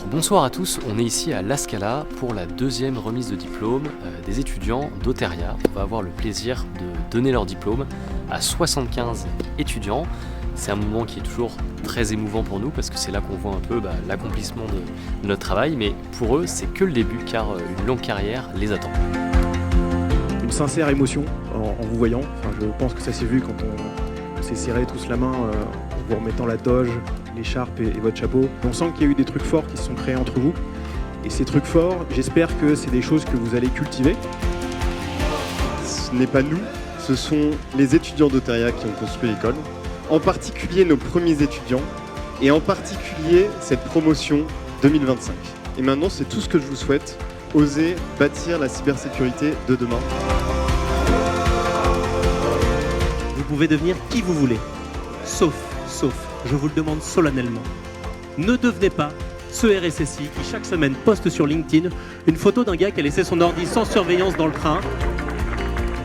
Bonsoir à tous, on est ici à La Scala pour la deuxième remise de diplôme des étudiants d'Oteria. On va avoir le plaisir de donner leur diplôme à 75 étudiants. C'est un moment qui est toujours très émouvant pour nous parce que c'est là qu'on voit un peu l'accomplissement de notre travail, mais pour eux c'est que le début car une longue carrière les attend. Une sincère émotion en vous voyant, je pense que ça s'est vu quand on s'est serré tous la main en vous remettant la toge, l'écharpe et votre chapeau. On sent qu'il y a eu des trucs forts qui se sont créés entre vous. Et ces trucs forts, j'espère que c'est des choses que vous allez cultiver. Ce n'est pas nous, ce sont les étudiants d'Oteria qui ont construit l'école. En particulier nos premiers étudiants et en particulier cette promotion 2025. Et maintenant, c'est tout ce que je vous souhaite. Osez bâtir la cybersécurité de demain. Vous pouvez devenir qui vous voulez, sauf, je vous le demande solennellement, ne devenez pas ce RSSI qui chaque semaine poste sur LinkedIn une photo d'un gars qui a laissé son ordi sans surveillance dans le train.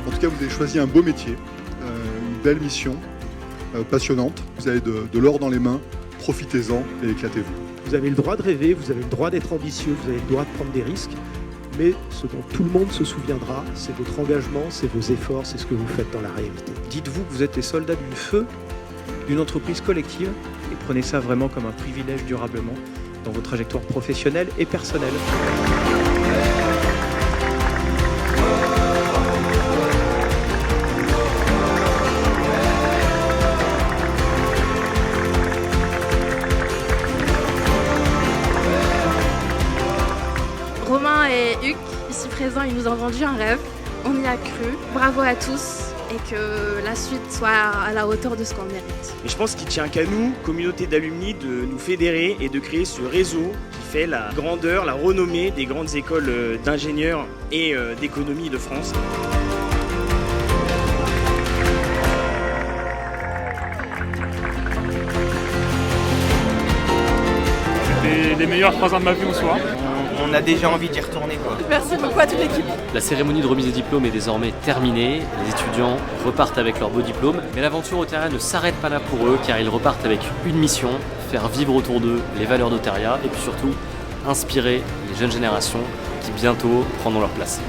En tout cas, vous avez choisi un beau métier, une belle mission, passionnante. Vous avez de l'or dans les mains, profitez-en et éclatez-vous. Vous avez le droit de rêver, vous avez le droit d'être ambitieux, vous avez le droit de prendre des risques. Mais ce dont tout le monde se souviendra, c'est votre engagement, c'est vos efforts, c'est ce que vous faites dans la réalité. Dites-vous que vous êtes les soldats du feu d'une entreprise collective et prenez ça vraiment comme un privilège durablement dans vos trajectoires professionnelles et personnelles. Romain et Hugues, ici présents, ils nous ont vendu un rêve. On y a cru. Bravo à tous et que la suite soit à la hauteur de ce qu'on mérite. Et je pense qu'il tient qu'à nous, communauté d'alumni, de nous fédérer et de créer ce réseau qui fait la grandeur, la renommée des grandes écoles d'ingénieurs et d'économie de France. C'était les meilleurs 3 ans de ma vie en soi. On a déjà envie d'y retourner, quoi. Merci beaucoup à toute l'équipe. La cérémonie de remise des diplômes est désormais terminée. Les étudiants repartent avec leur beau diplôme. Mais l'aventure Oteria ne s'arrête pas là pour eux car ils repartent avec une mission, faire vivre autour d'eux les valeurs d'Oteria et puis surtout inspirer les jeunes générations qui bientôt prendront leur place.